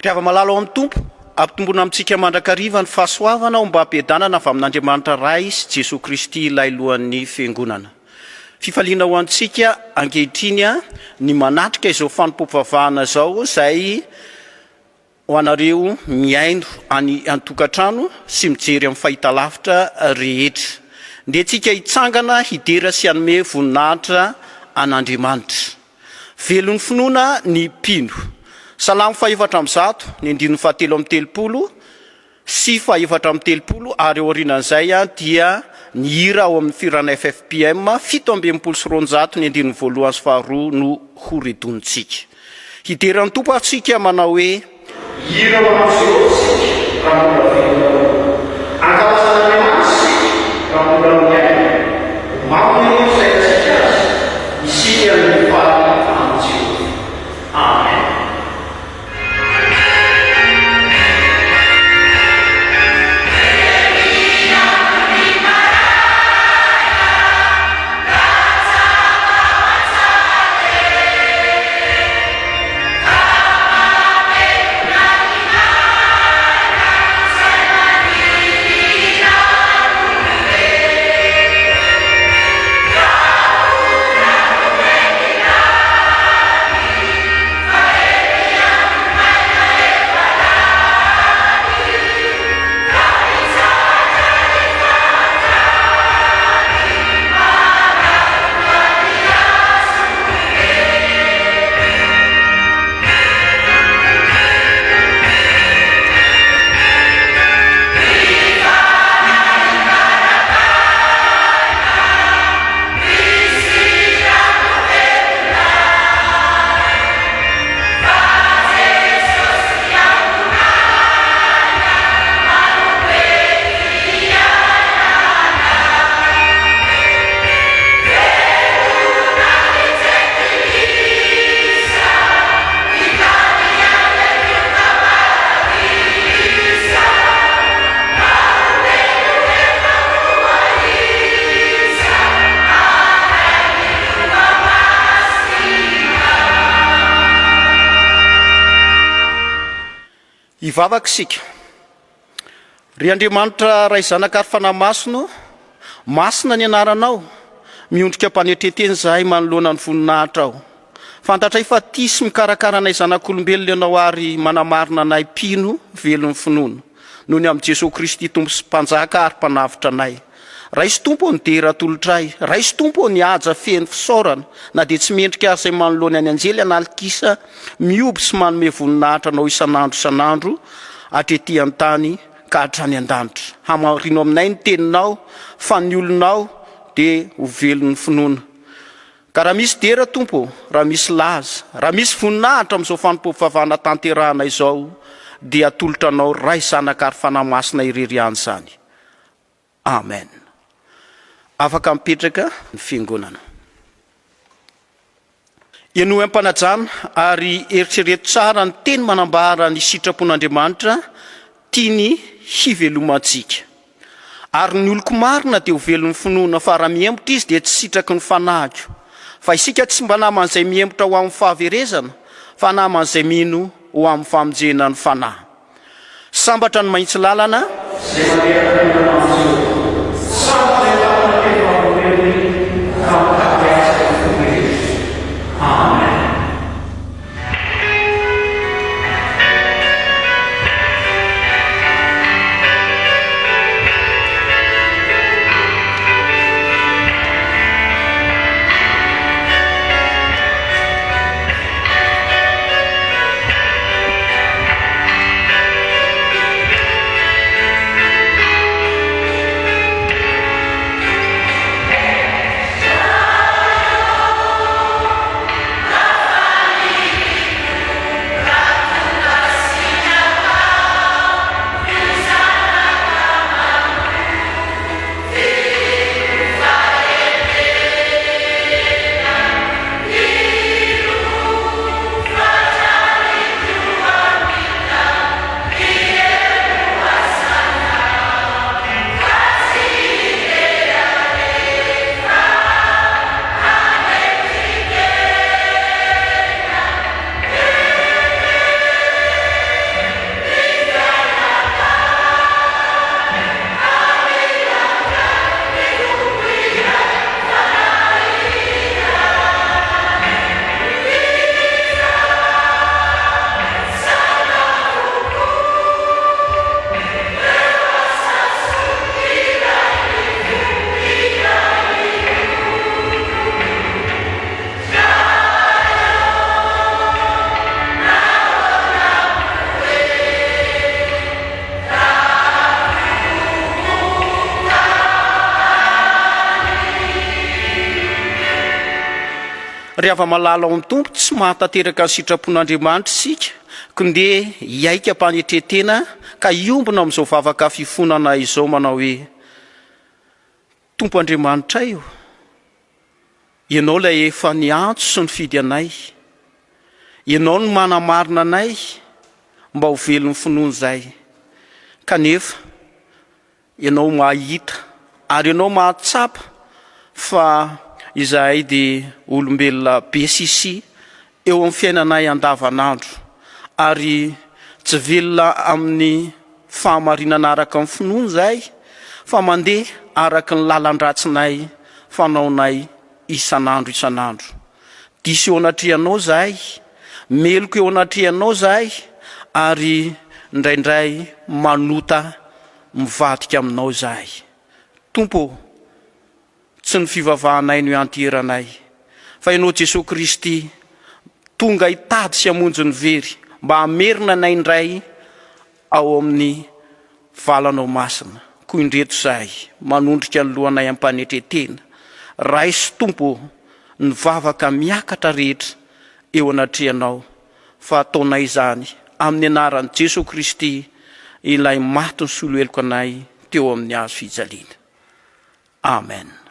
Mpiava malalo ao amin'ny tompo ampitombona amintsika mandrakariva ny fahasoavana ao mba ampiadanana avy amin'Andriamanitra Ray sy Jesosy Kristy ilay lohan'ny fiangonana. Fifaliana ho antsika ankehitriny ny manatrika izao fanompoam-pavahana izao izay ho anareo miaino any an-tokatrano sy mijery amin'ny fahitalavitra rehetra. Nde tsika hitsangana hidera sy hanome voninahitra an'Andriamanitra. Velon'ny finoana ny mpino. Salamo fahaefatra amby zato, ny andininy fahatelo amby telopolo, sy fahaefatra amby telopolo, ary ao aorianan'izay dia ny hira ao amin'ny firana FFPM fito amby enimpolo sy roanjato, ny andininy voalohany sy faharoa no horedonitsika. Hideran'ny tompo atsika manao hoe hira ho an'Jesosy raha mbola velona, ankalazana Andriamanitra raha mbola miaina, mamy izay atsika azy, isika ny faly amin'ny Jesosy. Amen. Ivavaka isika. Ry Andriamanitra Ray Zanaka ary Fanahy Masino, masina ny anaranao, miondrika mpaneteteny zahay manoloana ny voninahitra ao. Fantatray fa tia sy mikarakara anay zanak'olombelona ianao ary manamarina anay mpino velon'ny finoana. Noho ny amin'ny Jesosy Kristy Tompo sy Mpanjaka ary mpanavitra anay. Raisy Tompo ny dera tolotray, raisy Tompo ny haja feny fisaorana, na dia tsy mendrika azy izay manoloana any anjely analikisa, mioby sy manome voninahitra anao isanandro hatrety an-tany ka hatrany an-danitra. Hamarino aminay ny teninao, fa ny olonao dia ho velon'ny finoana. Ka raha misy dera Tompo, raha misy laza, raha misy voninahitra amin'izao fanompoam-pavahana tanterahana izao, dia atolotra anao Ray Zanaka ary Fanahy Masina irery izany. Amen. Afaka mipetraka ny fiangonana. Eno am-panajana ary eritrereto tsara ny teny manambara ny sitrapon'Andriamanitra tiany hivelomantsika. Ary ny oloko marina dia ho velon'ny finoana, fa raha miembotra izy dia tsy sitraky ny fanahy. Fa isika tsy mba naman'izay miembotra ho amin'ny fahaverezana, fa naman'izay mino ho amin'ny famonjena ny fanahy. Sambatra ny mahitsy lalana. Rehefa malala ao amin'ny tompo tsy mahatateraka ny sitrapon'Andriamanitra isika konde hiaika mpanetretena ka iombona amin'izao vavaka fifonana izao manao hoe Tompo Andriamanitra io, ianao ilay efa niantso sy nifidy anay, ianao no manamarina anay mba ho velon'ny finoana izay, kanefa ianao mahita ary ianao mahatsapa fa izahay dia olombelona be sisi eo amin'ny fiainanay andavanandro ary tsy velona amin'ny fahamarinana araka ny finoana izahay fa mandeha araka ny lalan-dratsinay fanaonay isanandro. Diso eo anatrehanao izahay, meloko eo anatrehanao izahay ary indraindray manota mivadika aminao izahay. Tompo, tsy ny fivavahanay no ianteranay fa ianao Jesosy Kristy tonga hitady sy hamonjy ny very mba hamerina anay indray ao amin'ny valanao masina. Koa indreto izahay manondrika ny lohanay ampanetretena, raisy Tompo ny vavaka miakatra rehetra eo anatrehanao fa ataonay izany amin'ny anaran'i Jesosy Kristy ilay maty ny soloheloko anay teo amin'ny hazo fijaliana. Amen.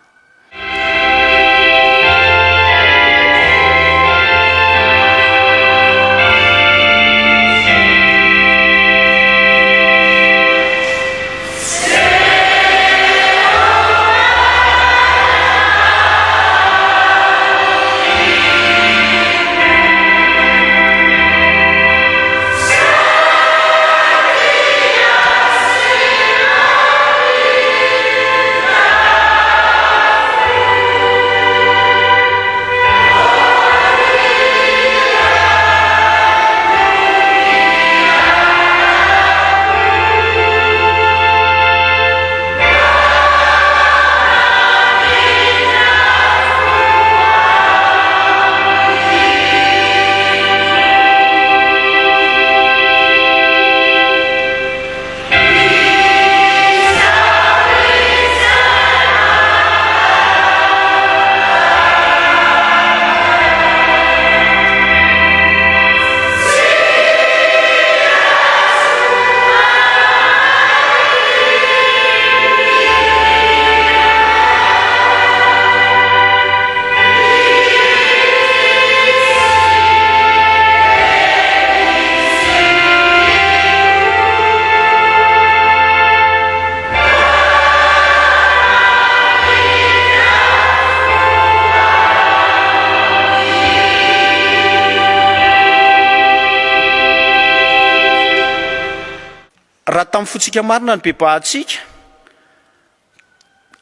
Raha tamin'ny fotsika marina ny bebahantsika,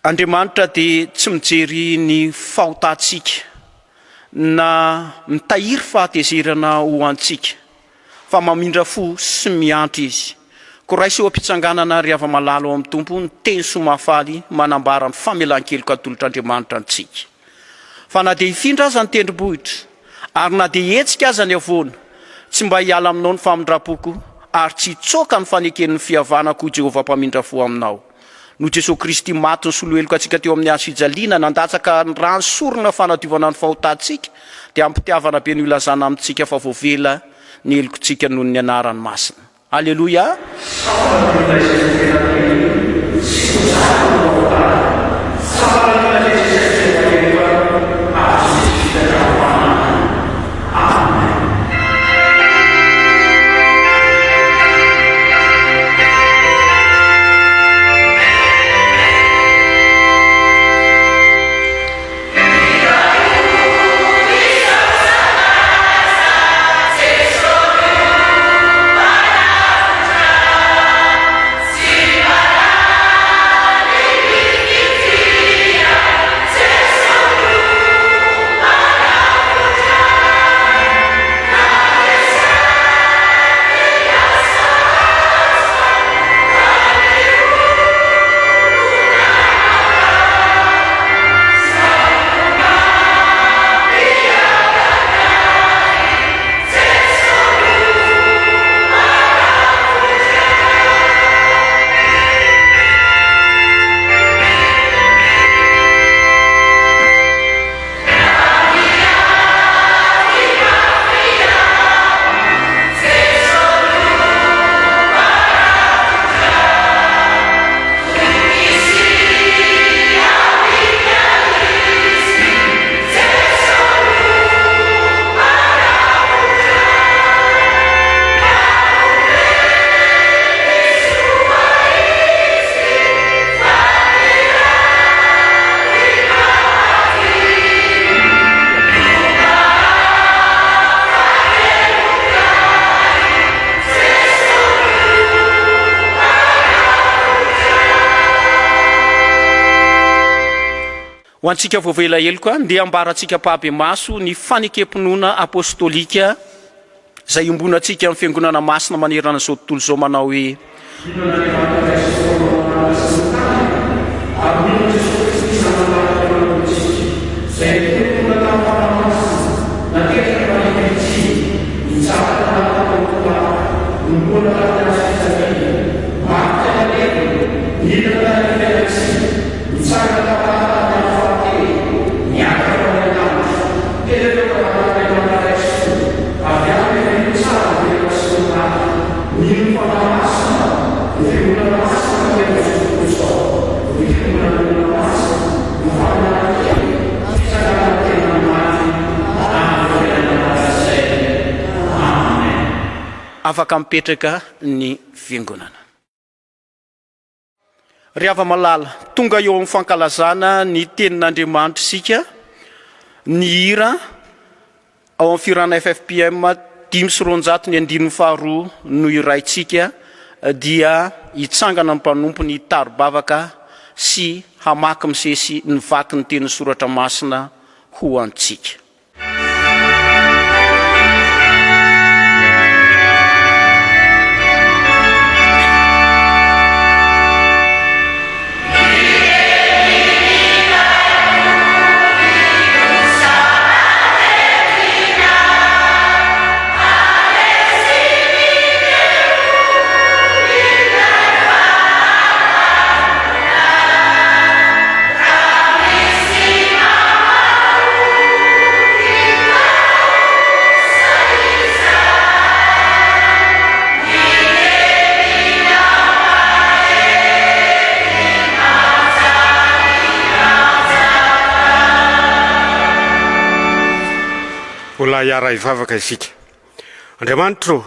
Andriamanitra dia tsy mijery ny fahotantsika na mitahiry fahatezerana ho antsika fa mamindra fo sy miantry izy. Ko raisy eo am-pitsanganana rehefa malalo ao amin'ny Tompo ny teny somafaly manambara ny famelan-keloka atolotr'Andriamanitra antsika. Fa na dia hifindra aza ny tendrombohitra ary na dia hetsika aza ny avoana, tsy mba hiala aminao ny famindram-poko ary tsy hitsoaka ny faneken'ny fihavanako Jehovah mpamindra fo aminao. No Jesosy Kristy maty ny soloheloko antsika teo amin'ny hazo fijaliana, nandatsaka ny rano sorona fanadiovana ny fahotantsika, dia ampitiavana be ny ilazana amintsika fa voavela ny helokontsika noho ny anarany masina. Alleluia. Simba ho antsika voavela hely koa ndeha ambarantsika pahabe maso ny fanekempinoana apôstôlika izay ombonantsika amin'ny fiangonana masina manerana izao tontolo izao manao hoe afaka mipetraka ny fiangonana. Ry hava-malala, tonga eo amin'ny fankalazana ny tenin'Andriamanitra sika ny hira ao amin'ny firana FFPM 592 no iraitsika dia hitsangana ny mpanompo ny tarobavaka sy hamaky misesy ny vaky ny teny soratra masina ho antsika. Ola iara ivavaka isika. Andriamanitra,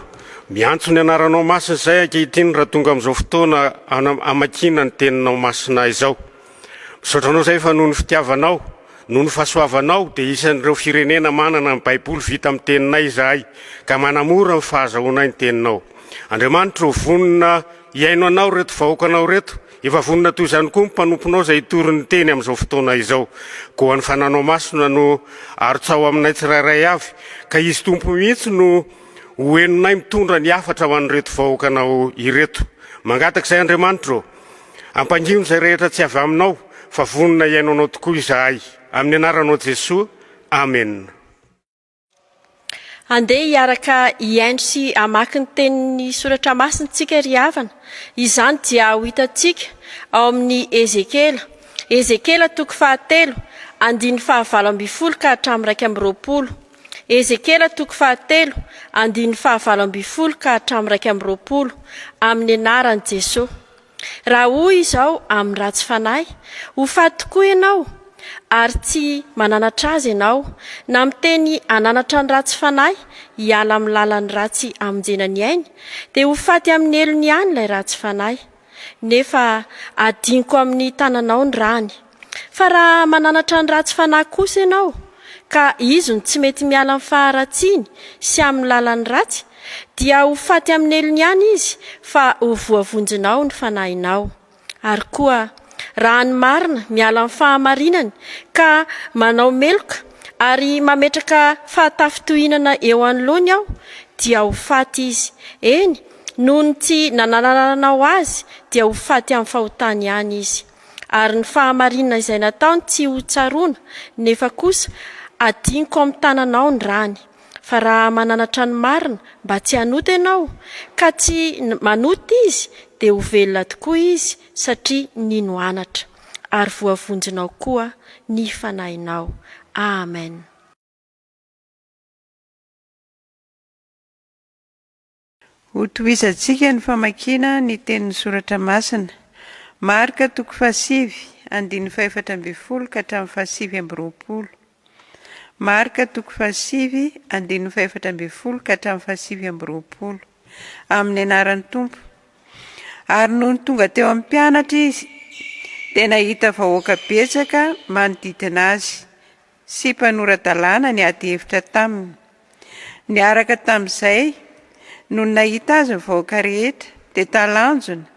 miantso ny anaranao masina izay ankehitriny raha tonga amin'izao fotoana amakiana ny teninao masina izao. Misaotranao izay fa noho ny fitiavanao, noho ny fahasoavanao dia isan'ireo firenena manana ny baiboly vita amin'ny teninay izahay ka manamora ny fahazahoanay ny teninao. Andriamanitra, vonina iaino anao reto vahoakanao reto, efa vonina toy izany koa mpanomponao izay tory ny teny amin'izao fotoana izao. Koa ny fananao masina no arotsao aminay tsirairay avy, ka izy tompo mihitsy no hoenonay mitondra ny afatra ho an'ireto vahoakanao ireto. Mangatak'izay Andriamanitra, ampangino izay rehetra tsy avy aminao, fa vonina iaino anao tokoa izahay. Amin'ny anaranao Jesosy, amen. Andeha hiaraka iaino sy amaky ny tenin'ny soratra masintsika ry havana. Izany dia ho hitantsika ao amin'ny Ezekela toko 7 andiny 20 ka hatramin'ny 20. Ezekela toko 7 andiny 20 ka hatramin'ny 20 amin'ny anaran'i Jesosy. Raha hoy izao amin'ny ratsy fanahy, ho faty tokoa ianao ary tsy mananatra azy ianao, na miteny ananatra ny ratsy fanahy hiala amin'ny lalan'ny ratsy amonjenany ainy, dia ho faty amin'ny elony ihany ilay ratsy fanahy, nefa adiniko amin'ny tananao ny rany. Fa raha mananatra ny ratsy fanahy kosa ianao ka izy ny tsy mety miala amin'ny faharatsiany sy amin'ny lalan'ny ratsy, dia ho faty amin'ny elony ihany izy fa ho voavonjinao ny fanahinao. Ary koa raha ny marina miala amin'ny fahamarinany ka manao meloka ary mametraka fahatafitohinana eo anoloany aho, dia ho faty izy. Eny, noho ny tsy nanananao azy dia ho faty amin'ny fahotany ihany izy. Ary ny fahamarinana izay nataony tsy ho tsaroana, nefa kosa adiniko amin'ny tananao ny rany. Fa raha mananatra ny marina mba tsy hanoty ianao ka tsy manoty izy, dia ho velona tokoa izy satria nino anatra, ary voavonjinao koa ny fanahinao. Amen. Ho tohizantsika ny famakiana ny tenin'ny soratra masina. Marka toko 7 andiny 14 ka hatramin'ny 7. Marka toko 7 andiny 14 ka hatramin'ny 7. Amin'ny anaran'ny Tompo. Ary noho ny tonga teo amin'ny mpianatra izy, dia nahita vahoaka betsaka manodidina azy sy mpanorandalàna ny ady hevitra taminy. Niaraka tamin'izay no nahita azy ny vahoaka rehetra dia talanjona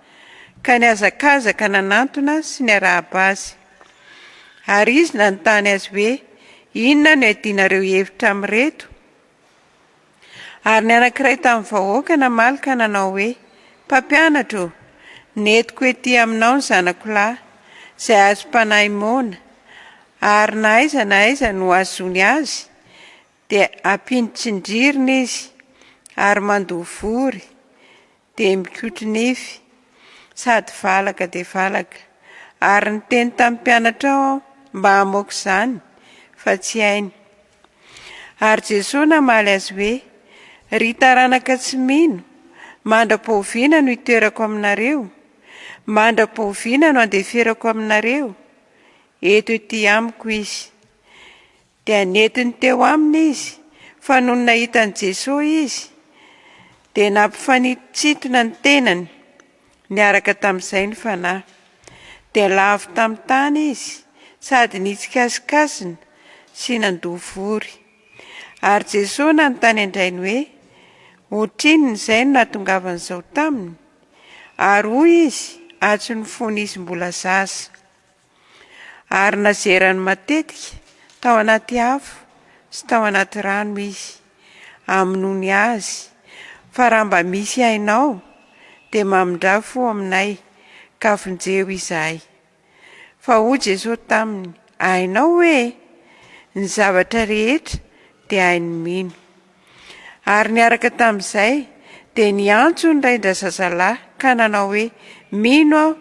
ka niazakazaka nanantona sy niarahaba azy. Ary izy nanontany azy hoe inona no iadianareo hevitra amin'ireto? Ary ny anankiray tamin'ny vahoaka namaly ka nanao hoe, mpampianatra, netiko ety aminao ny zanako lahy, izay azo mpanahy mona, ary na aiza no azony azy, dia ampindritrin-dririna izy, ary mandovory, dia mikotry nify, sady valaka dia valaka. Ary niteny tamin'ny mpianatra ao mba hamoaka izany, fa tsy hainy. Ary Jesosy namaly azy hoe, ry taranaka tsy mino, mandram-pahoviana no itoerako aminareo, mandram-pahoviana no andeferako aminareo, eto ety amiko izy. Dia netiny teo aminy izy, fa noho nahitany Jesosy izy, dia nampifanitsitona ny tenany, niaraka tamin'izay ny fanahy. Dia lavo tamin'ny tany izy, sady nitsikasikassina sy nandovory. Ary Jesosy nanontany andrainy hoe, ohatrinona izay no nahatongavan'izao taminy? Ary hoy izy, atsy ny fony izy mbola zaza. Ary nazerany matetika tao anaty afo sy tao anaty rano izy, aminony azy, fa raha mba misy hainao, dia mamindrafo aminay, ka vonjeo izahay. Fa hoy Jesosy taminy, hainao hoe ny zavatra rehetra dia hainy mino. Ary niaraka tamin'izay dia niantso ny raindra zazalahy ka nanao hoe, mino aho,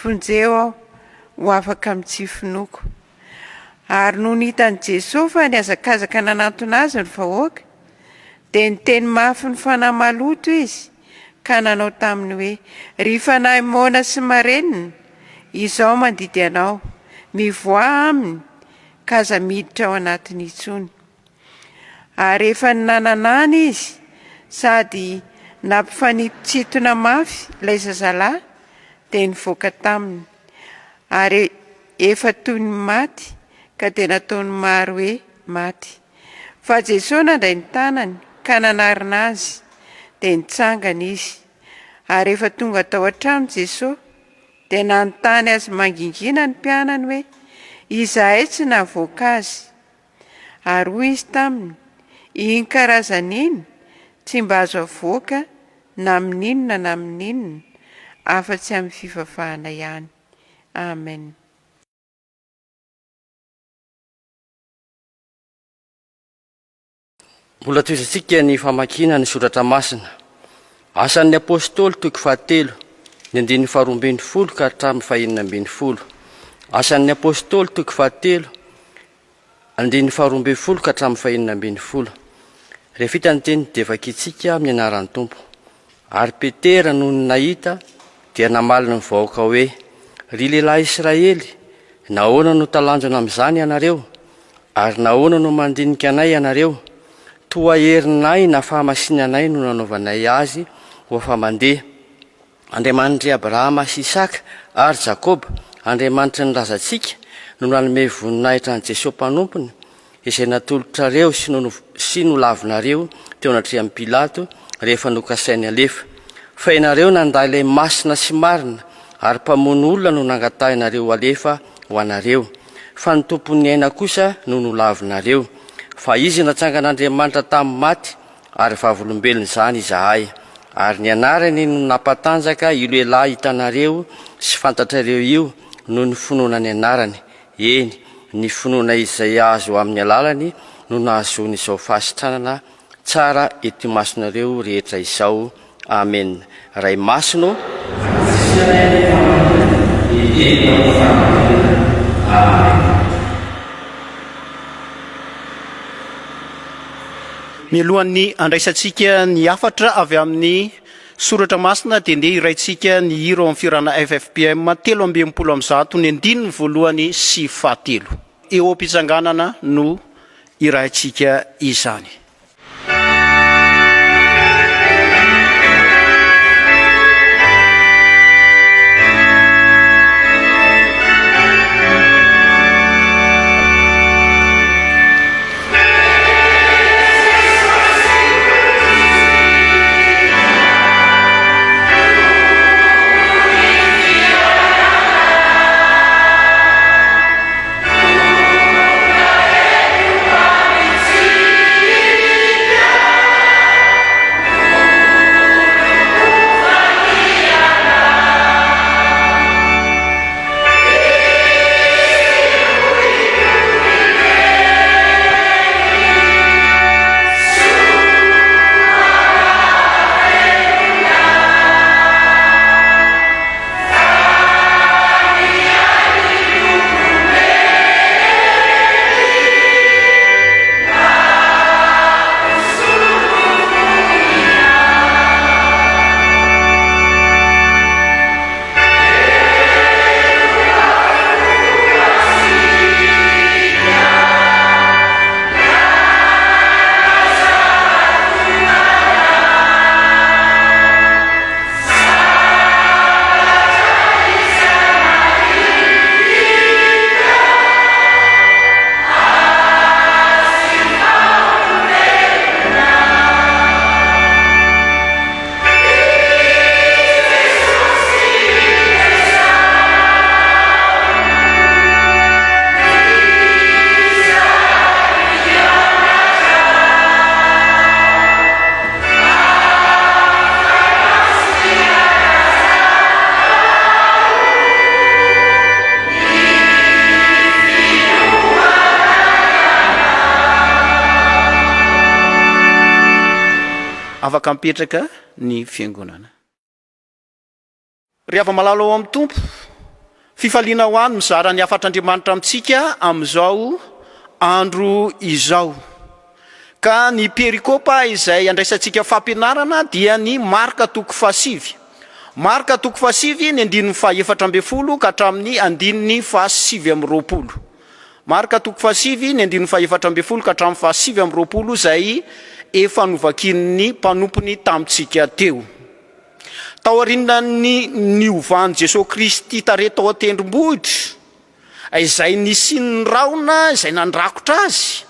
vonjeo aho, ho afaka mitsifinoko. Ary no nitany Jesosy fa niazakazaka nanantona azy ny vahoaka, dia niteny mafy ny fanahy maloto izy, ka nanao taminy hoe, ry fanahy mona sy marenina, izao mandidy anao, mivoa aminy, ka aza miditra ao anatiny intsony. Ary efa nananana izy, sady nampifanitsitona mafy ilay zazalahy, dia nivoaka taminy. Ary efa toy ny maty, ka dia nataony maro hoe maty. Fa Jesosy nandray ny tanany, ka nanarina azy, dia nitsangana izy. Ary efa tonga tao an-trano Jesosy, dia nanontany azy mangingina ny mpianany hoe, izahay tsy nahavoaka azy? Ary hoy izy taminy, iny karazan'iny tsy mba azo avoaka na amin'inona na amin'inona, afa-tsy amin'ny fivavahana ihany. Amen. Mbola toizantsika ny famakiana ny soratra masina. Asan'ny apôstôly toko fahatelo, ny andininy faharoambin'ny folo ka hatramin'ny fahaenina ambin'ny folo. Asan'ny apôstôly toko fahatelo, andininy faharoambin'ny folo ka hatramin'ny fahaenina ambin'ny folo. Rehefa hita ny teny dia vakitsika amin'ny anaran'ny Tompo. Ary Petera no nahita dia namaly ny vahoaka hoe, ry lehilahy Israely, nahoana no talanjona amin'izany ianareo? Ary nahoana no mandinika anay ianareo? Toa herinay na fahamasinanay no nanaovanay azy ho afa mandeha. Andriamanitry Abrahama sy Isaka ary Jakoba, Andriamanitry ny razantsika, no nanome voninahitra an' Jesosy mpanompony, izay natolotrareo sy nolavinareo teo anatrehany Pilato rehefa nokasainy alefa. Fa ianareo nanday ilay masina sy marina, ary mpamono olona no nangatahinareo alefa ho anareo. Fa ny tompon'ny aina kosa no nolavinareo. Fa izy natsangan'Andriamanitra tamin'ny maty, ary vavolombelona izany izahay. Ary ny anarany no nampatanjaka io lehilahy hitanareo sy fantatrareo io no ny finoana ny anarany. Eny, ny finoana izay azo amin'ny alalany no nahazoany izao fahasitranana tsara eto masonareo rehetra izao. Amen. Ray masino. Mialohan'ny andraisantsika ny afatra avy amin'ny soratra masina dia ndeha iraintsika ny hiro amin'ny firana FFPM 3:30 ny andininy voalohany sy fahatelo. Eo am-pitsanganana no iraintsika izany. afaka mipetraka ny fiangonana. Rehefa malalo ao amin'ny tompo, fifaliana ho any mizara ny afatr'Andriamanitra amintsika amin'izao andro izao. Ka ny perikopa izay andraisantsika fampianarana dia ny marika toko fahasivy. Marika toko fahasivy ny 14:10 ka hatramin'ny 20:20. Marika toko fahasivy ny 14:10 ka hatramin'ny 20:20 izay efa novakin'ny mpanompony tamintsika teo. Tao aoriana ny niovan'i Jesosy Kristy tare tao an-tendrombohitra izay nisy raona izay nandrakotra azy,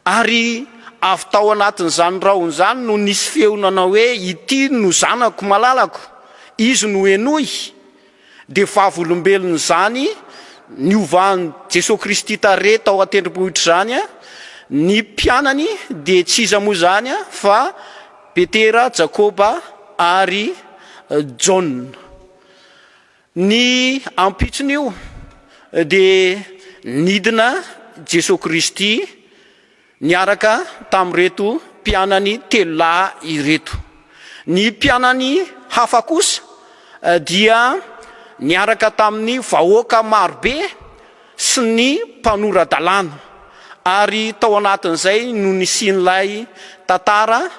ary avy tao anatin'izany raona izany no nisy feonana hoe ity no zanako malalako, izy no henoy. Dia vavolombelona izany niovan'i Jesosy Kristy tare tao an-tendrombohitra zany ny mpianany dia tsy iza moa zany fa Petera, Jakoba ary John. Ny ampitsony io dia nidina Jesosy Kristy niaraka tamin'ireto mpianany telo lahy ireto. Ny mpianany hafa kosa dia niaraka tamin'ny vahoaka marobe sy ny mpanoran-dalàna, ary tao anatin'izay no nisian'ilay tantara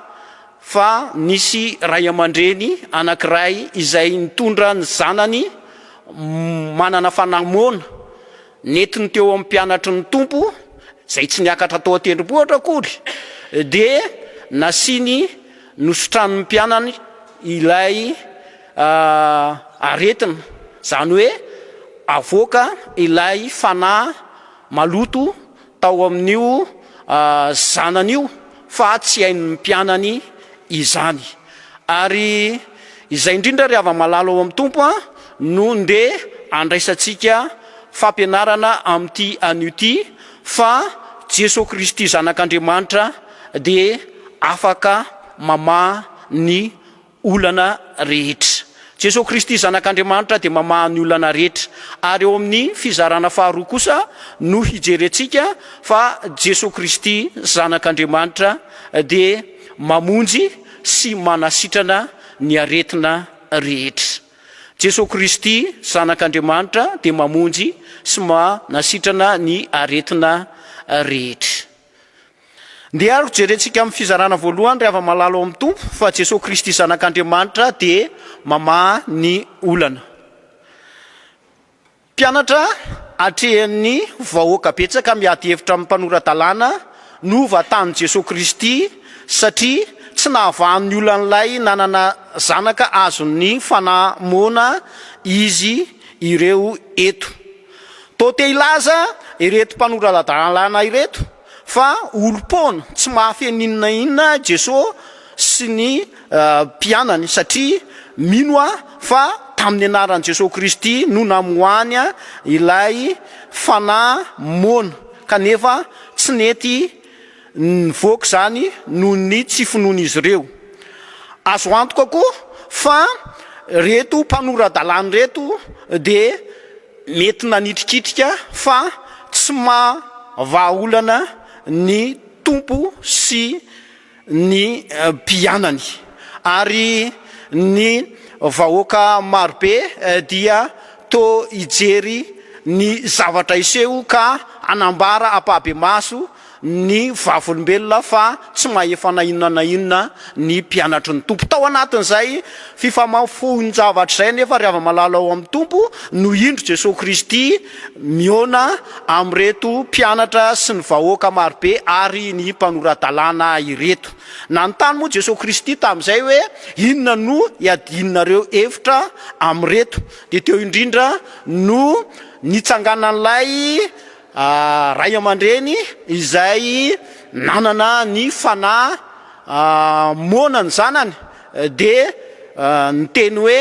fa nisy ray aman-dreny anankiray izay nitondra ny zanany manana fanamoana netiny teo amin'ny mpianatry ny tompo izay tsy niakatra tao an-tendrombohitra akory, dia nasiany nosotrany mpianany ilay aretina, zany hoe avoaka ilay fanahy maloto tao amin'io zanan'io fa tsy hain'ny mpianany izany. Ary izay indrindra rehefa malalo ao amin'ny tompo no nde andraisantsika fampianarana amin'ity anio ity fa Jesosy Kristy zanak'Andriamanitra dia afaka mamaha ny olana rehetra. Jesosy Kristy zanak'Andriamanitra dia mamaha ny olana rehetra. Ary eo amin'ny fizarana faharoa kosa no hijerentsika fa Jesosy Kristy zanak'Andriamanitra dia mamonjy sy manasitrana ny aretina rehetra. Jesosy Kristy zanak'Andriamanitra dia mamonjy sy manasitrana ny aretina rehetra. Dia ary jerentsika amin'ny fizarana voalohany rehefa malalo ao amin'ny tompo fa Jesosy Kristy zanak'Andriamanitra dia mamaha ny olana. Mpianatra atrehan'ny vahoaka betsaka miady hevitra amin'ny mpanoran-dalàna no vatanin'i Jesosy Kristy satria tsy nahavahan'ny olan'ilay nanana zanaka azon'ny fanamoana izy ireo eto. Toa te hilaza ireto mpanoran-dalàna ireto fa olom-pona tsy mahafeno inona inona Jesosy sy ny mpianany satria mino fa tamin'ny anaran'i Jesosy Kristy no namohany ilay fanamoana, kanefa tsy nety nivoaka zany noho ny tsy finoan'izy ireo. Azo antoka koa fa reto mpanoran-dalàna reto dia mety nanitrikitrika fa tsy mahavaolana ny tompo sy ny mpianany. Ary ny vahoaka marobe dia to hijery ny zavatra iseho ka anambara ampahabe maso ny vavolombelona fa tsy mahefa na inona na inona ny mpianatry ny tompo. Tao anatin'izay fifamafohny zavatra izay nefa rehefa malalo ao amin'ny tompo no indro Jesosy Kristy miona amin'ireto mpianatra sy ny vahoaka marobe ary ny mpanoran-dalàna ireto. Nanontany moa Jesosy Kristy tamin'izay hoe inona no hiadinareo hevitra amin'ireto, dia teo indrindra no nitsanganan'ilay ray aman-dreny izay nanana ny fanahy monany zanany dia niteny hoe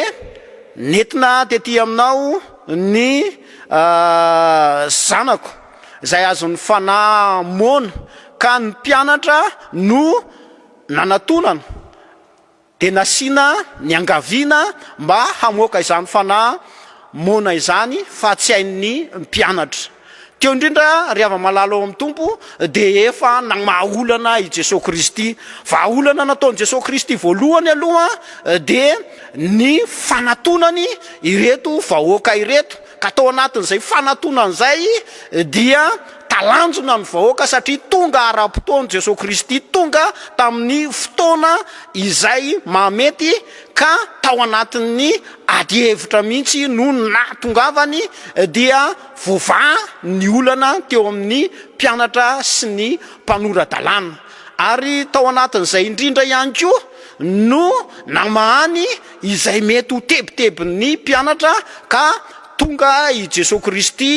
nentina tetỳ aminao ny zanako izay azon'ny fanahy mona, ka ny mpianatra no nanatonana dia nasiana ny angaviana mba hamoaka izany fanahy mona izany fa tsy hain'ny mpianatra. teo indrindra ry ava-malalo ao amin'ny tompo de efa nagmahaolana i Jesosy Kristy. Vahaolana nataon'i Jesosy Kristy voalohany aloha de ny fanatonany ireto vahoaka ireto, ka tao anatin'izay fanatonany zay dia talanjona ny vahoaka satria tonga ara-potoany Jesosy Kristy, tonga tamin'ny fotoana izay mahamety, ka tao anatin'ny ady hevitra mihitsy no natongavany dia voava ny olana teo amin'ny mpianatra sy ny mpanorandalàna. Ary tao anatin'izay indrindra ihany koa no namahany izay mety ho tebitebin'ny mpianatra, ka tonga i Jesosy Kristy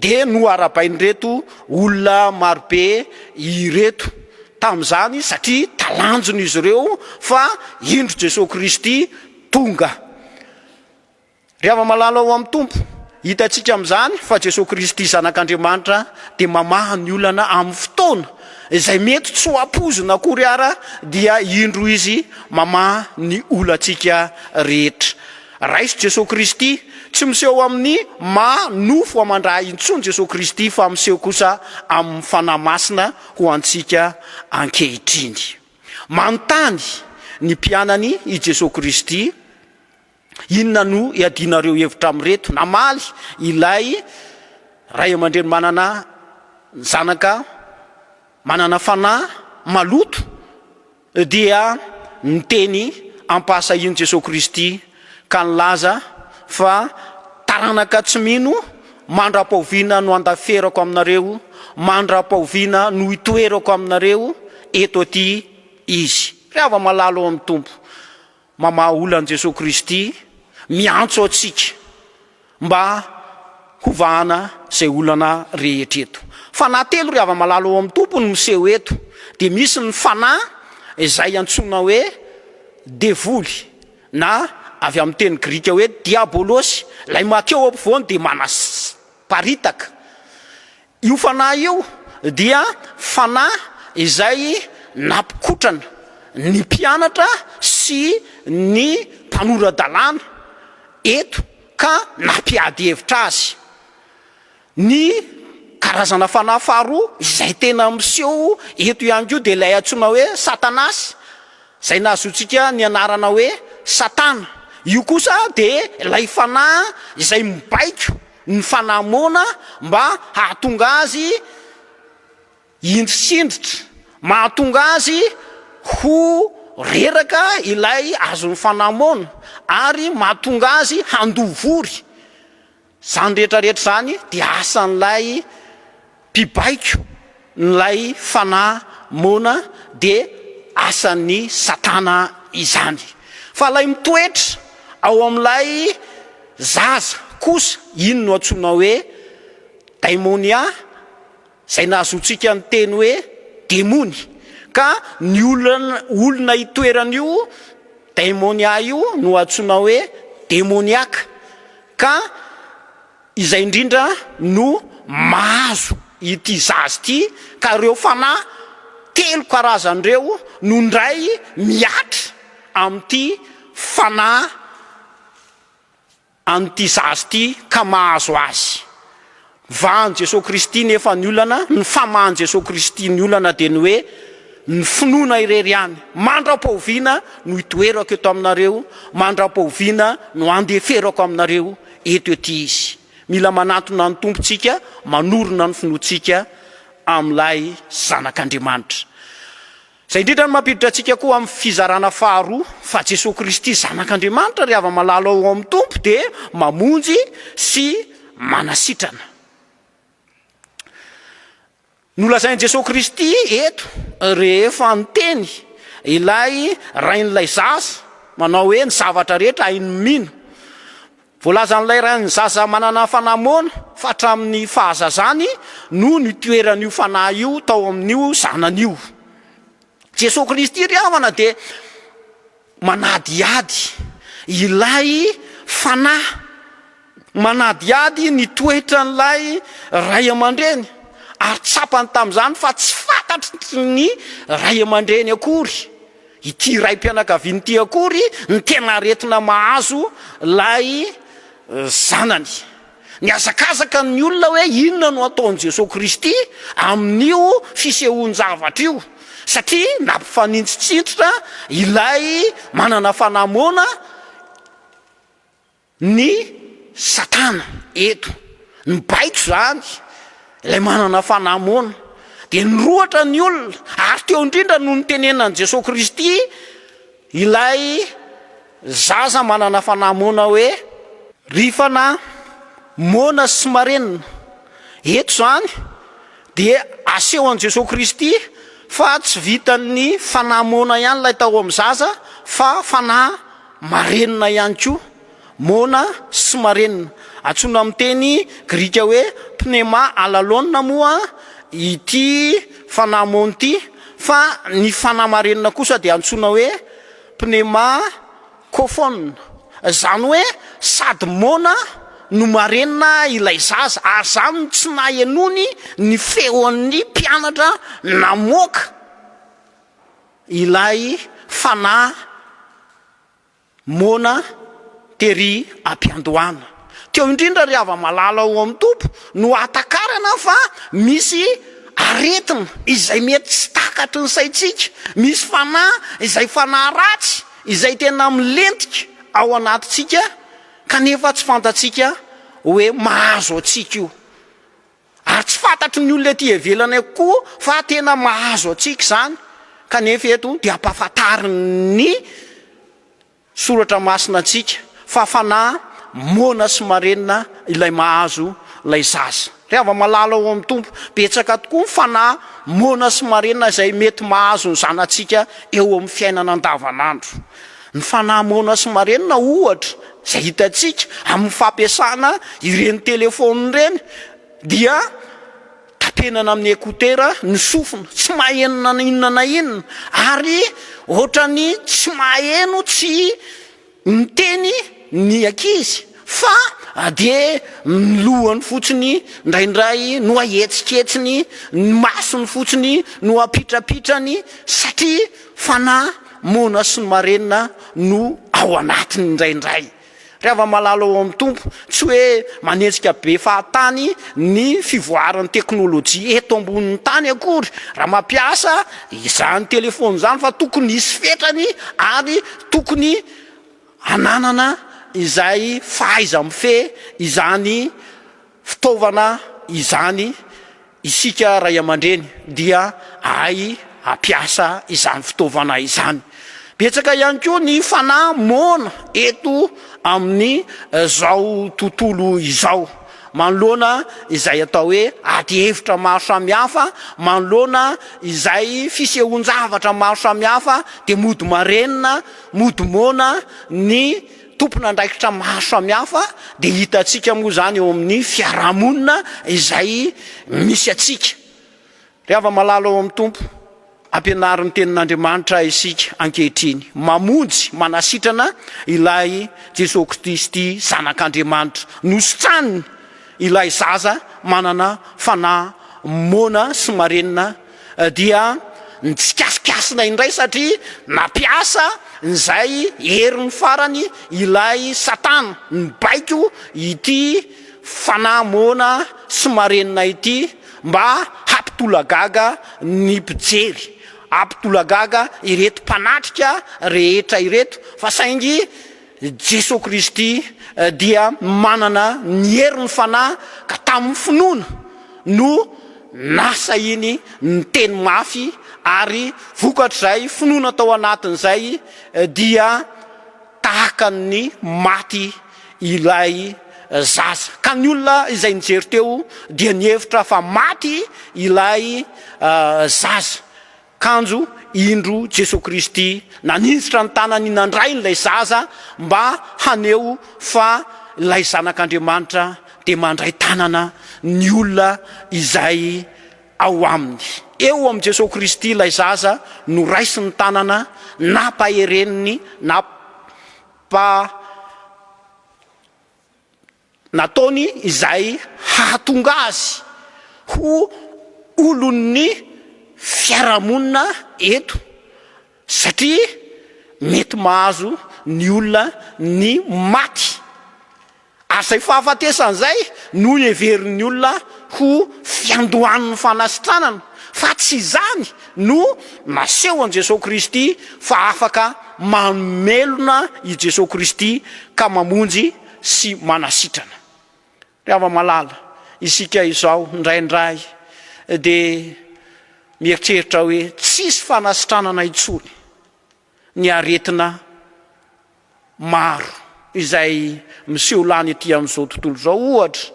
de no arabain'ireto olona marobe ireto tamin'izany, satria talanjona izy ireo fa indro Jesosy Kristy tonga. Ry ava-malalo ao amin'ny tompo, hitantsika amin'izany fa Jesosy Kristy zanak'Andriamanitra de mamaha ny olana amin'ny fotoana izay mety tsy ho ampozina akory ara, dia indro izy mamaha ny olantsika rehetra. Raiso Jesosy Kristy, tsy miseho amin'ny manofo amandra intsony Jesosy Kristy, fa miseho kosa amin'ny fanahy masina ho antsika ankehitriny. Manontany ny mpianany i Jesosy Kristy, inona no iadinareo hevitra amin'ireto? Namaly ilay ray aman-dreny manana zanaka manana fanahy maloto dia niteny ampahasahiny Jesosy Kristy, ka nilaza fa taranaka tsy mino mandra-pahoviana no andaferako aminareo, mandra-pahoviana no hitoerako aminareo, eto aty izy. Ry ava-malalo ao amin'ny tompo, mamaha olana Jesosy Kristy miantso atsika mba hovahana zay olana rehetra eto. Fanahy telo ry ava-malalo ao amin'ny tompo no miseho eto, de misy ny fanahy izay antsona hoe devoly, na avy amin'ny teny grika hoe diabolosy, lay makeo ampovoany de manasparitaka. Io fanahy io dia fanahy izay nampikotrana ny mpianatra sy ny mpanoradalàna eto, ka nampiady hevitra azy. Ny karazana fanahy faharoa izay tena miseho eto ihany koa de lay antsoina hoe Satanasy, zay nahazoantsika ny anarana hoe Satana. Io kosa de lay fanahy izay mibaiko ny fanamona mba hahatonga azy indrisindritra, mahatonga azy ho reraka ilay azony fanamona, ary mahatonga azy handovory. Zany rehetrarehetra zany de asan'lay mpibaiko nylay fanahy mona, de asan'ny Satana izany. Fa lay mitoetra ao amin'ilay zaza kosa, ino no antsoina hoe daimonia, zay nahazoantsika ny teny hoe demony. Ka ny olona itoeran'io daimonia io no antsoina hoe demoniaka, ka izay indrindra no mahazo ity zaza ty, ka reo fanahy telo karazan'ireo no ndray miatra amin'ity fanahy amin'ity zaza ty, ka mahazo azy. Vahan Jesosy Kristy nefa ny olana, ny famahan Jesosy Kristy ny olana de ny hoe ny finoana irery ihany, mandra-pahoviana no hitoerako eto aminareo, mandra-pahoviana no andeferako aminareo, eto ety izy. Mila manatona ny tompontsika, manorona ny finoantsika amin'ilay zanak'Andriamanitra. Zay indrindra no mampiditra atsika koa amin'ny fizarana faharoa, fa Jesosy Kristy zanak'Andriamanitra ry ava-malalo ao amin'ny tompo de mamonjy sy manasitrana. Nolazainy Jesosy Kristy eto rehefa niteny ilay rain'ilay zaza manao hoe ny zavatra rehetra hainy mino. Voalazan'ilay rain'ny zaza manana fanamona fa hatramin'ny fahazazany no nitoeran'io fanahy io tao amin'io zanan'io. Jesosy Kristy ry havana de manadiady ilay fanahy, manadiady ny toetran'ilay ray aman-dreny, ary tsapany tamin'izany fa tsy fantatry ny ray aman-dreny akory, ity raim-pianakaviany ity akory ny tena aretina mahazo lay zanany. ny azakazaka ny olona hoe inona no ataon'i Jesosy Kristy amin'io fisehoan-javatra io, satria nampifanintsitsintotra ilay manana fanamona ny Satana eto, ny baiko zany ilay manana fanamona dia nyrohatra ny olona. Ary teo indrindra no nitenenan'i Jesosy Kristy ilay zaza manana fanamona hoe rifa na mona sy marenina. Eto zany dia aseho an'i Jesosy Kristy fa tsy vitan'ny fanamona ihany lay tao amin'ny zaza fa fanahy marenina ihany koa, mona sy marenina. Antsoina amin'ny teny grika hoe pneuma alalona moa ity fanamona ity, fa ny fanahy marenina kosa dia antsoina hoe pneuma kofona. Zany hoe sady mona no marenina ilay zaza, ary zany no tsy nahenony ny feon'ny mpianatra namoaka ilay fanahy mona tery ampiandohana. Teo indrindra ry hava-malala ao amin'ny tompo no atakarana fa misy aretina izay mety tsy takatry ny saitsika, misy fanahy izay fanahy ratsy izay tena milentika ao anatintsika kanefa tsy fantatsika hoe mahazo atsika io, ary tsy fantatry ny olona ety ivelany koa fa tena mahazo atsika zany. Kanefa eto dia ampahafantariny soratra masina antsika fa fanahy mona sy marenina ilay mahazo ilay zaza. Ry hava-malala ao amin'ny tompo, betsaka tokoa ny fanahy mona sy marenina izay mety mahazo ny zanatsika eo amin'ny fiainana andavanandro. Ny fanahy mona sy marenina ohatra izay hitantsika amin'ny fampiasana ireny telefôny ireny dia tapenana amin'ny ekotera ny sofina, tsy mahenona inona na inona, ary ohatrany tsy maheno tsy miteny ny ankizy fa dia lohany fotsiny indraindray no ahetsiketsiny, ny masony fotsiny no apitrapitrany, satria fanahy mona sy marenina no ao anatiny indraindray. Ry hava-malala ao amin'ny tompo, tsy hoe manetsika be fahatany ny fivoaran'ny teknôlôjia eto ambonin'ny tany akory raha mampiasa izany telefôny zany, fa tokony hisy fetrany ary tokony ananana izay fahaiza mifehy izany fitaovana izany. Isika ray aman-dreny dia hay ampiasa izany fitaovana izany. Betsaka ihany koa ny fanahy mona eto amin'ny zao tontolo izao, manoloana izay atao hoe ady hevitra maro samihafa, manoloana izay fisehoan-javatra maro samihafa, dia mody marenina, mody mona ny tompon'andraikitra maro samihafa. Dia hitantsika moa zany eo amin'ny fiarahamonina izay misy atsika. Ry hava-malala ao amin'ny tompo, ampianarin'ny tenin'Andriamanitra isika ankehitriny mamonjy manasitrana ilay Jesosy Kristy zanak'Andriamanitra, nositraniny ilay zaza manana fanahy mona sy marenina dia nitsikasakasina indray, satria nampiasa izay herin'ny farany ilay Satana ny baiko ity fanahy mona sy marenina ity mba hampitolagaga ny mpijery, hampitolagaga ireto mpanatrika rehetra ireto. Fa saingy Jesosy Kristy dia manana ny herin'ny fanahy, ka tamin'ny finoana no nasa iny ny teny mafy, ary vokatr'izay finoana tao anatin'izay dia tahaka ny maty ilay zaza. Ka ny olona izay nijery teo dia nihevitra fa maty ilay zaza. Kanjo indro Jesosy Kristy naninjitra ny tanany nandray n'ilay zaza mba haneo fa ilay zanak'Andriamanitra dia mandray tanana ny olona izay ao aminy. Eo amin'ny Jesosy Kristy ilay zaza no raisy ny tanana, nampahereniny, nataony izay hahatonga azy ho olon'ny fiarahamonina eto, satria mety mahazo ny olona ny maty ary zay fahafatesan'izay no everin'ny olona ho fiandohan'ny fanasitranana fa tsy izany no naseho an' Jesosy Kristy fa afaka mamelona i Jesosy Kristy ka mamonjy sy manasitrana. Rehefa malala isika izao indraindray dia mieritreritra hoe tsisy fanasitranana intsony ny aretina maro izay miseho lany ety amin'izao tontolo izao. Ohatra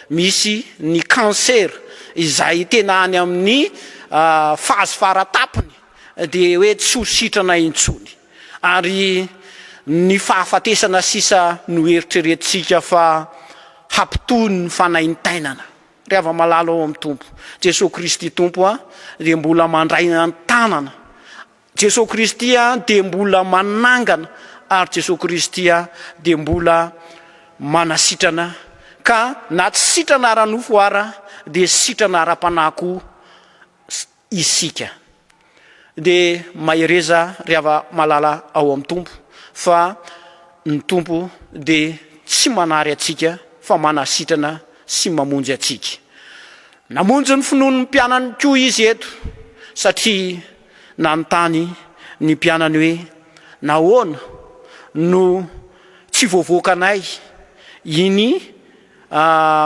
misy ny kanser izay tena any amin'ny fazy faratapony dia hoe tsy ho sitrana intsony, ary ny fahafatesana sisa no eritreretintsika fa hampitony ny fanaintainana. Rehefa malala ao amin'ny tompo Jesosy Kristy tompo dia mbola mandray ny tanana. Jesosy Kristy dia mbola manangana, ary Jesosy Kristy dia mbola manasitrana, ka na tsy sitrana ara-nofo ara dia sitrana ara-panahy isika. Dia mahereza rehefa malala ao amin'ny tompo fa ny tompo dia tsy manary atsika fa manasitrana sy mamonjy atsika. Namonjy ny finoan'ny mpianany koa izy eto, satria nanontany ny mpianany hoe nahoana no tsy voavoaka anay iny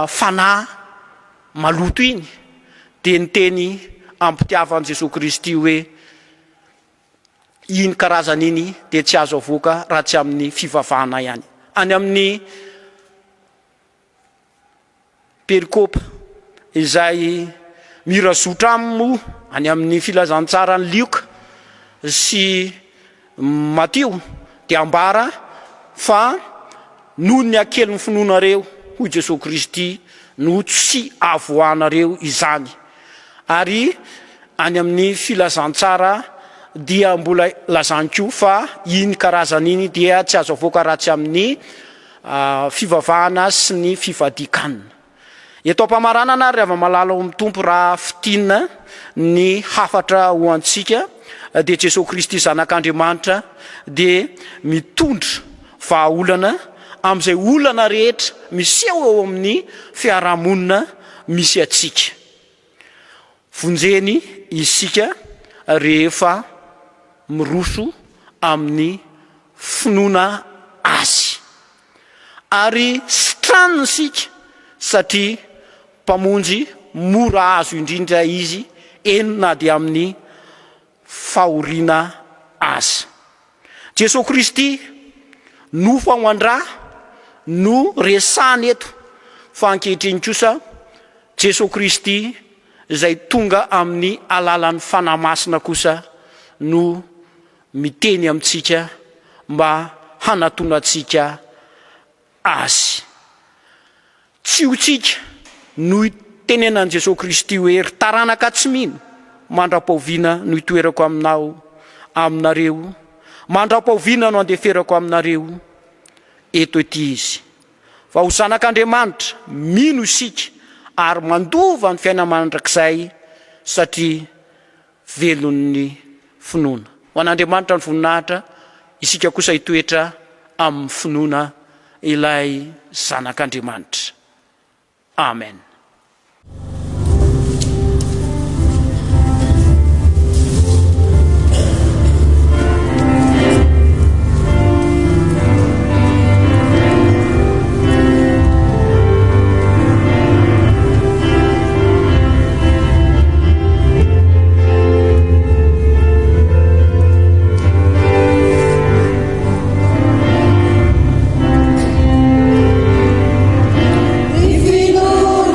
fanahy maloto iny. Dia nyteny ampitiavan'i Jesosy Kristy hoe iny karazana iny dia tsy azo avoaka raha tsy amin'ny fivavahana ihany. Any amin'ny perikopa izay mirazotra aminy any amin'ny filazantsara ny Lioka sy Matio dia ambara fa noho ny akely ny finoanareo hoy Jesosy Kristy no tsy avoanareo izany. Ary any amin'ny filazantsara dia mbola lazany koa fa iny karazana iny dia tsy azo avoaka raha tsy amin'ny fivavahana sy ny fivadikanana. Eto am-pamaranana rehefa malala ao amin'ny tompo raha fitinina ny hafatra ho antsika dia Jesosy Kristy zanak'Andriamanitra dia mitondra vahaolana amin'izay olana rehetra miseho eo amin'ny fiarahamonina misy atsika. Vonjeny isika rehefa miroso amin'ny finoana azy, ary sitraniny isika satria mpamonjy mora azo indrindra izy eny na dia amin'ny fahoriana azy. Jesosy Kristy no fahoandra no resany eto fa ankehitriny kosa Jesosy Kristy izay tonga amin'ny alalan'ny fanahy masina kosa no miteny amintsika mba hanatonantsika azy. Tsy ho tsika no tenenan Jesosy Kristy hoe ry taranaka tsy mino, mandra-paoviana no itoerako aminareo, mandra-paoviana no andeferako aminareo. Eto ety izy fa ho zanak'Andriamanitra mino isika ary mandova ny fiaina mandrakizay satria velon'ny finoana. Ho an'Andriamanitra ny voninahitra, isika kosa hitoetra amin'ny finoana ilay zanak'Andriamanitra. Amen. Divino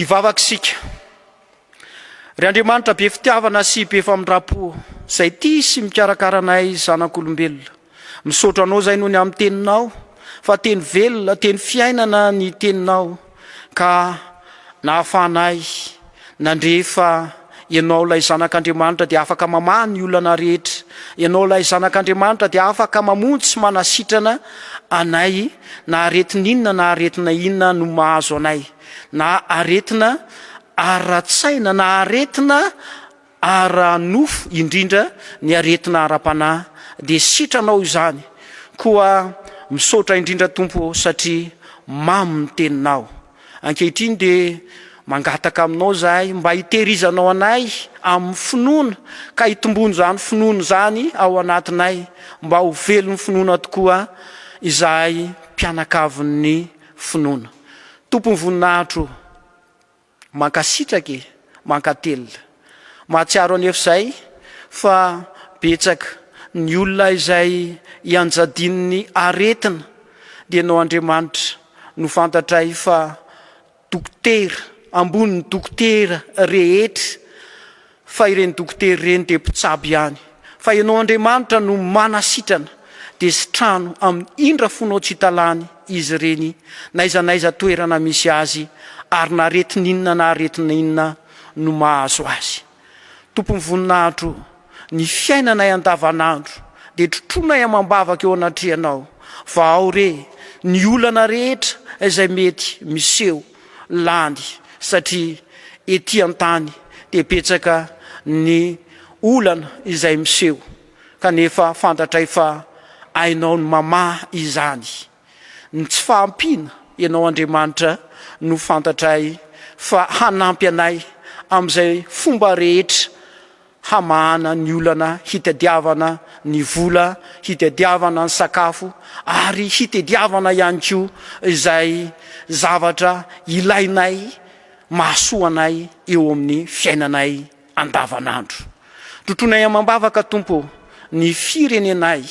ivavaka isika ry Andriamanitra be fitiavana sy be famindrapo zay tia sy mikarakaranay zanak'olombelona misaotra anao zay noho ny amin'ny teninao fa teny velona teny fiainana ny teninao ka nahafahanay nandrefa ianao ilay zanak'Andriamanitra dia afaka mamaha ny olana rehetra ianao ilay zanak'Andriamanitra dia afaka mamonjy sy manasitrana anay na aretina inona na aretina inona no mahazo anay na aretina ara-tsaina na aretina ara-nofo indrindra ny aretina ara-panahy dia sitranao izany koa misaotra indrindra Tompo satria mamy ny teninao ankehitriny dia mangataka aminao zahay mba hitehirizanao anay amin'ny finoana ka hitombony zany finoana zany ao anatinay mba ho velon'ny finoana tokoa izahay mpianakavin'ny finoana. Tompo ny voninahitro mankasitrake mankatelina mahatsiaro anefa izay fa betsaka ny olona izay ianjadin'ny aretina dia nao Andriamanitra no fantatray fa dokotera ambony dokotera rehetra fa ireny dokotera ireny dia mpitsabo ihany fa ianao Andriamanitra no manasitrana dia sitrano amin'ny indra fonao tsy hitalany izy ireny na iza toerana misy azy ary na aretina inona na aretina inona no mahazo azy. Tompo ny voninahitro ny fiainanay andavanandro dia trotroinay amam-bavaka eo anatrehanao fa ao re ny olana rehetra izay mety miseho lany satria ety an-tany dia betsaka ny olana izay miseho kanefa fantatray fa ainao ny mamaha izany ny tsy fahampiana ianao Andriamanitra no fantatray fa hanampy anay amin'izay fomba rehetra hamahana ny olana hitadiavana ny vola hitadiavana ny sakafo ary hitadiavana ihany koa izay zavatra ilainay mahasoanay eo amin'ny fiainanay andavanandro. Trotroinay amam-bavaka Tompo ny firenenay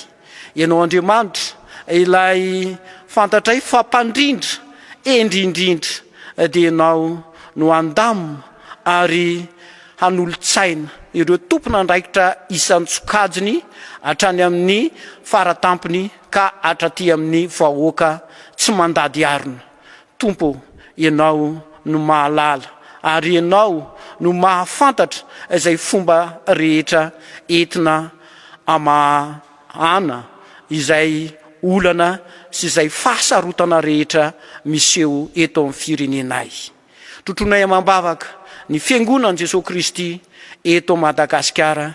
ianao Andriamanitra ilay fantatray fa mpandrindra endrindrindra dia ianao no andamina ary hanolo-tsaina ireo tompona andraikitra isan'ny tsokajiny hatrany amin'ny faratampony ka hatraty amin'ny vahoaka tsy mandady arina. Tompo ianao no mahalala ary ianao no mahafantatra izay fomba rehetra entina amahana izay olana sy izay fahasarotana rehetra miseho eto amin'ny firenenay. Trotroinay amam-bavaka ny fiangonan'i Jesosy Kristy eto Madagasikara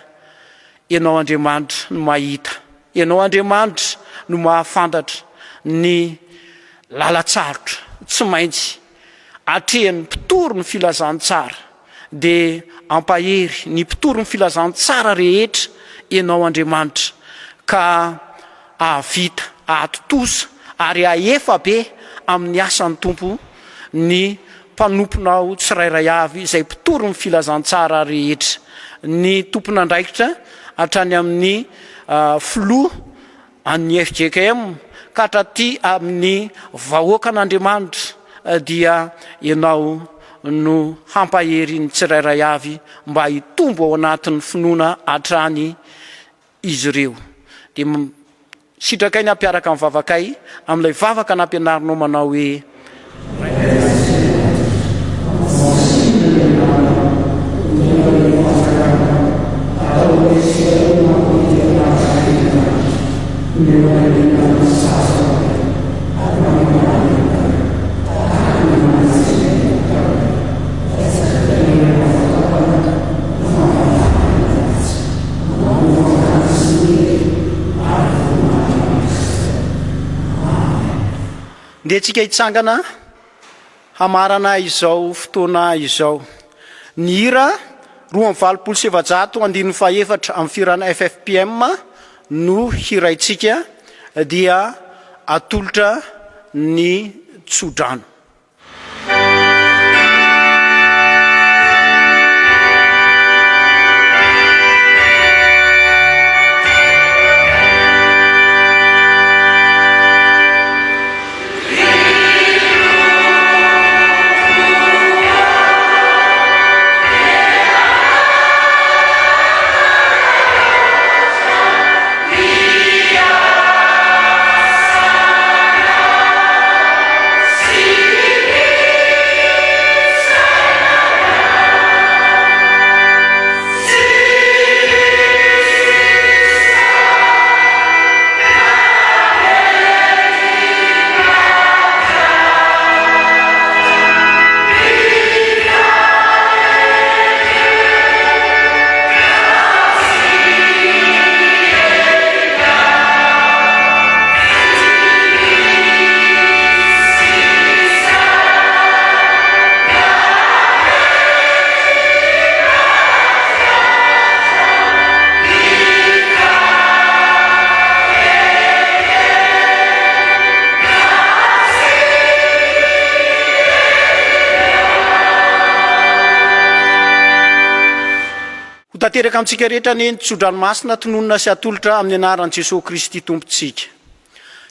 ianao Andriamanitra no mahita ianao Andriamanitra no mahafantatra ny lalatsarotra tsy maintsy atrehan'ny mpitoro ny filazantsara dia ampahery ny mpitoro ny filazantsara rehetra ianao Andriamanitra ka ahavita ahatotosa ary ahefa be amin'ny asan'ny Tompo ny mpanomponao tsirairay avy izay mpitoro ny filazantsara rehetra ny tompon'andraikitra hatrany amin'ny filoha an'ny FJKM ka hatraty amin'ny vahoakan'Andriamanitra dia ianao no hampahery ny tsirairay avy mba hitombo ao anatin'ny finoana hatrany izy ireo. Dia sitrakay ny ampiaraka amin'ny vavakay amin'ilay vavaka nampianarinao manao hoe ndia tsika hitsangana hamarana izao fotoana izao ny hira 2:700 amin'ny firana FFPM no hiraitsika dia atolotra ny tsodrano. miteraka amintsika rehetra ny tsodranomasina tononona sy atolotra amin'ny anaran'i Jesosy Kristy tompontsika.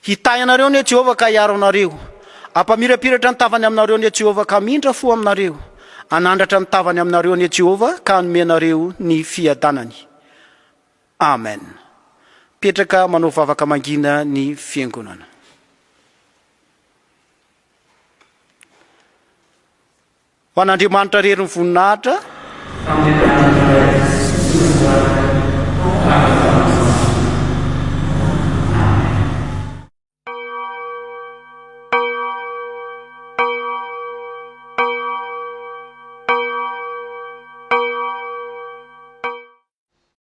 Hitay anareo ny Jehovah ka hiaro anareo. Ampamirapiratra ny tavany aminareo ny Jehovah ka mindra fo aminareo. Anandratra ny tavany aminareo ny Jehovah ka hanome anareo ny fiadanany. Amen. Petraka manao vavaka mangina ny fiangonana. Ho an'Andriamanitra rery ny voninahitra.